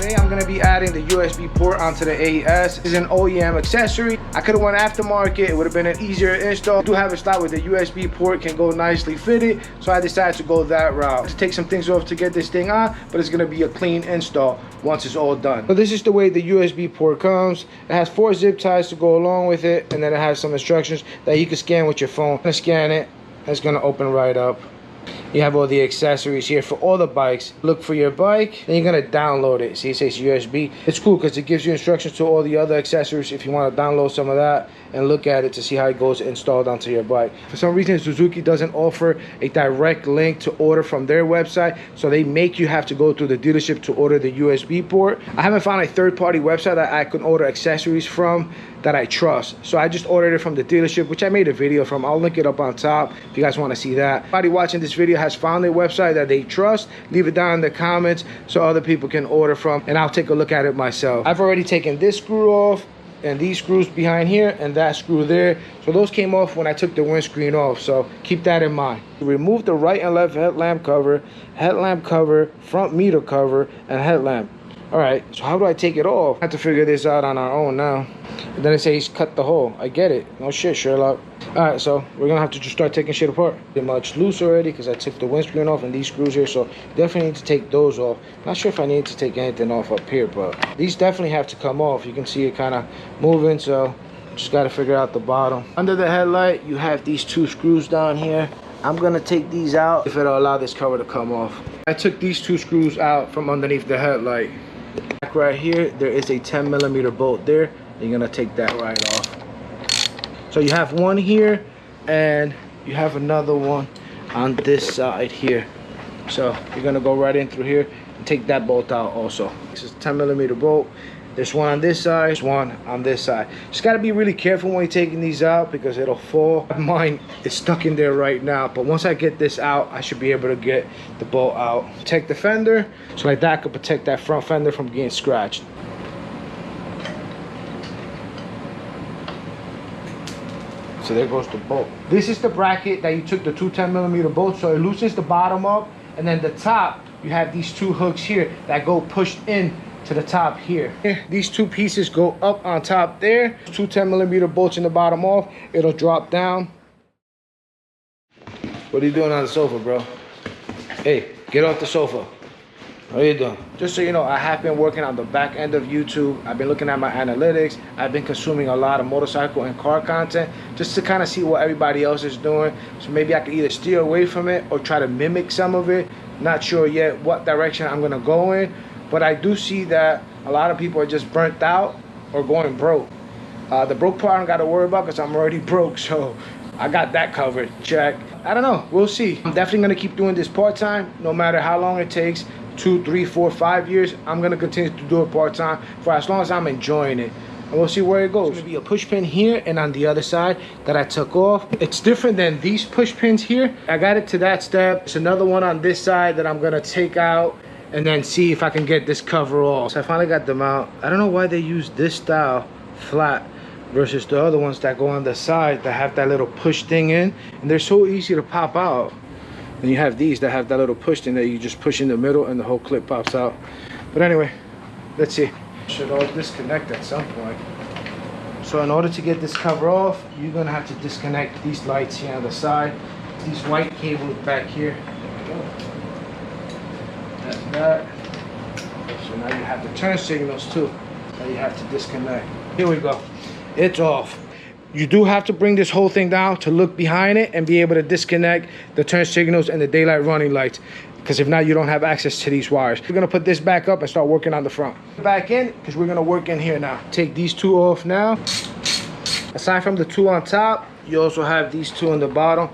Today I'm going to be adding the USB port onto the AES. This is an OEM accessory. I could have went aftermarket. It would have been an easier install. I do have a slot where the USB port can go nicely fitted, so I decided to go that route. To take some things off to get this thing on, but it's going to be a clean install once it's all done. So this is the way the USB port comes. It has 4 zip ties to go along with it, and then it has some instructions that you can scan with your phone. I'm going to scan it. It's going to open right up. You have all the accessories here for all the bikes. Look for your bike, then you're gonna download it. See, it says USB. It's cool because it gives you instructions to all the other accessories if you want to download some of that and look at it to see how it goes installed onto your bike. For some reason, Suzuki doesn't offer a direct link to order from their website, so they make you have to go through the dealership to order the USB port. I haven't found a third-party website that I can order accessories from that I trust, so I just ordered it from the dealership, which I made a video from. I'll link it up on top if you guys want to see that. Anybody watching this video has found a website that they trust, leave it down in the comments so other people can order from, and I'll take a look at it myself. I've already taken this screw off and these screws behind here and that screw there, so those came off when I took the windscreen off, so keep that in mind. Remove the right and left headlamp cover, front meter cover, and headlamp. All right, so how do I take it off? I have to figure this out on our own now. And then it says cut the hole. I get it. No shit, Sherlock. All right, so we're gonna have to just start taking shit apart. They're much loose already because I took the windscreen off and these screws here, so definitely need to take those off. Not sure if I need to take anything off up here, but these definitely have to come off. You can see it kind of moving, so just got to figure out the bottom. Under the headlight, you have these 2 screws down here. I'm gonna take these out if it'll allow this cover to come off. I took these 2 screws out from underneath the headlight. Back right here, there is a 10mm bolt there. You're gonna take that right off. So you have one here and you have another one on this side here. So you're gonna go right in through here and take that bolt out also. This is a 10mm bolt. There's one on this side, there's one on this side. Just gotta be really careful when you're taking these out because it'll fall. Mine is stuck in there right now, but once I get this out, I should be able to get the bolt out. Protect the fender, so like that could protect that front fender from getting scratched. So there goes the bolt. This is the bracket that you took the 2 10mm bolts, so it loosens the bottom up, and then the top, you have these 2 hooks here that go pushed in to the top here. These 2 pieces go up on top there. 2 10mm bolts in the bottom off. It'll drop down. What are you doing on the sofa, bro? Hey, get off the sofa. What are you doing? Just so you know, I have been working on the back end of YouTube. I've been looking at my analytics. I've been consuming a lot of motorcycle and car content just to kind of see what everybody else is doing. So maybe I could either steer away from it or try to mimic some of it. Not sure yet what direction I'm gonna go in. But I do see that a lot of people are just burnt out or going broke. The broke part I don't got to worry about because I'm already broke, so I got that covered. Check. I don't know. We'll see. I'm definitely going to keep doing this part-time, no matter how long it takes. 2, 3, 4, 5 years. I'm going to continue to do it part-time for as long as I'm enjoying it. And we'll see where it goes. There's going to be a push pin here and on the other side that I took off. It's different than these push pins here. I got it to that step. There's another one on this side that I'm going to take out and then see if I can get this cover off. So I finally got them out. I don't know why they use this style flat versus the other ones that go on the side that have that little push thing in, and they're so easy to pop out. And you have these that have that little push thing that you just push in the middle and the whole clip pops out. But anyway, let's see. Should all disconnect at some point. So in order to get this cover off, you're gonna have to disconnect these lights here on the side. These white cables back here. There we go. That's that. So now you have the turn signals too that you have to disconnect. Here we go. It's off. You do have to bring this whole thing down to look behind it and be able to disconnect the turn signals and the daylight running lights, because if not, you don't have access to these wires. We're gonna put this back up and start working on the front. Back in, because we're gonna work in here now. Take these 2 off now. Aside from the 2 on top, you also have these 2 on the bottom.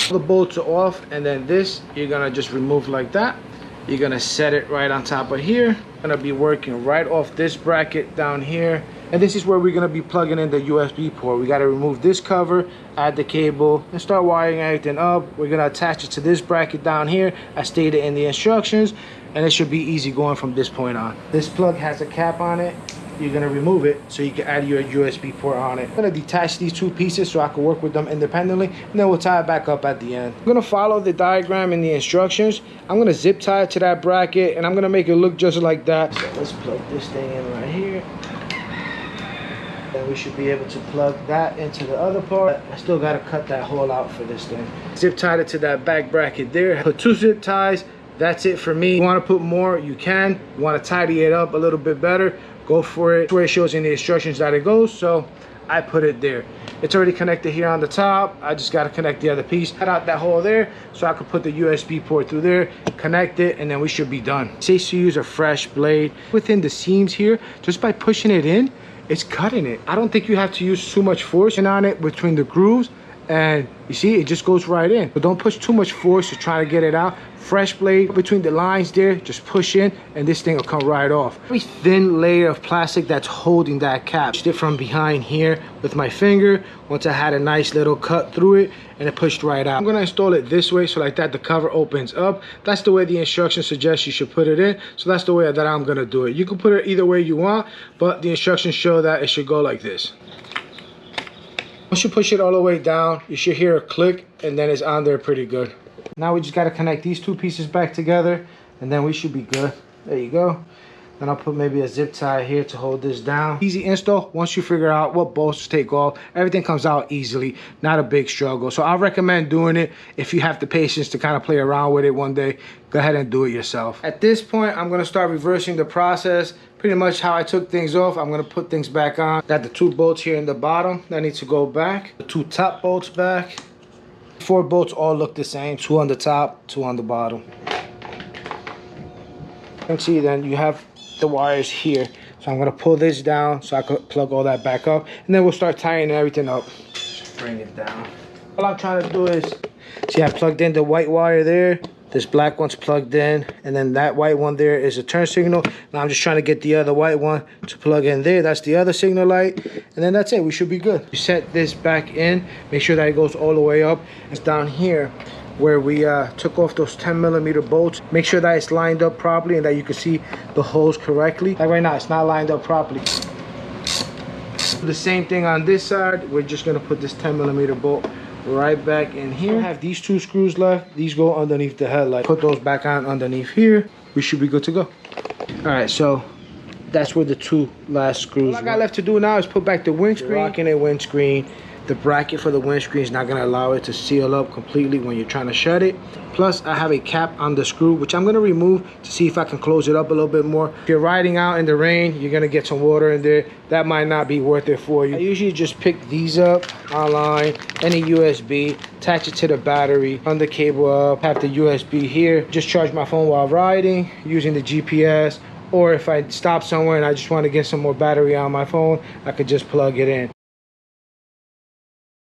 The bolts are off, and then this you're gonna just remove like that. You're gonna set it right on top of here. Gonna be working right off this bracket down here, and this is where we're gonna be plugging in the USB port. We gotta remove this cover, add the cable, and start wiring everything up. We're gonna attach it to this bracket down here as stated in the instructions, and it should be easy going from this point on. This plug has a cap on it. you're gonna remove it so you can add your USB port on it. I'm gonna detach these two pieces so I can work with them independently, and then we'll tie it back up at the end. I'm gonna follow the diagram and the instructions. I'm gonna zip tie it to that bracket, and I'm gonna make it look just like that. So let's plug this thing in right here. Then we should be able to plug that into the other part. I still gotta cut that hole out for this thing. Zip tied it to that back bracket there. Put 2 zip ties. That's it for me. You want to put more, you can. You want to tidy it up a little bit better, go for it. It's where it shows in the instructions that it goes, so I put it there. It's already connected here on the top. I just got to connect the other piece. Cut out that hole there so I can put the USB port through there, connect it, and then we should be done. It says to use a fresh blade. Within the seams here, just by pushing it in, it's cutting it. I don't think you have to use too much force on it between the grooves, and you see it just goes right in. But don't push too much force to try to get it out. Fresh blade between the lines there, just push in and this thing will come right off. Very thin layer of plastic that's holding that cap. Pushed it from behind here with my finger. Once I had a nice little cut through it, and it pushed right out. I'm gonna install it this way, so like that the cover opens up. That's the way the instructions suggest you should put it in, so that's the way that I'm gonna do it. You can put it either way you want, but the instructions show that it should go like this. Once you push it all the way down, you should hear a click, and then it's on there pretty good. Now we just got to connect these two pieces back together, and then we should be good. There you go. Then I'll put maybe a zip tie here to hold this down. Easy install. Once you figure out what bolts to take off, everything comes out easily. Not a big struggle. So I recommend doing it. If you have the patience to kind of play around with it one day, go ahead and do it yourself. At this point, I'm going to start reversing the process. Pretty much how I took things off, I'm going to put things back on. Got the 2 bolts here in the bottom that need to go back. The 2 top bolts back. 4 bolts all look the same. 2 on the top, 2 on the bottom. You can see then you have the wires here. So I'm going to pull this down so I can plug all that back up. And then we'll start tying everything up. Just bring it down. All I'm trying to do is, see, I plugged in the white wire there. This black one's plugged in, and then that white one there is a turn signal. Now I'm just trying to get the other white one to plug in there. That's the other signal light, and then that's it. We should be good. You set this back in, make sure that it goes all the way up. It's down here where we took off those 10mm bolts. Make sure that it's lined up properly and that you can see the holes correctly. Like right now, it's not lined up properly. The same thing on this side. We're just gonna put this 10mm bolt right back in here. I have these 2 screws left. These go underneath the headlight. Put those back on underneath here. We should be good to go. All right, so that's where the 2 last screws. All I got left to do now is put back the windscreen. Rocking a windscreen. The bracket for the windscreen is not going to allow it to seal up completely when you're trying to shut it. Plus, I have a cap on the screw, which I'm going to remove to see if I can close it up a little bit more. If you're riding out in the rain, you're going to get some water in there. That might not be worth it for you. I usually just pick these up online, any USB, attach it to the battery, run the cable up, have the USB here. Just charge my phone while riding using the GPS. Or if I stop somewhere and I just want to get some more battery on my phone, I could just plug it in.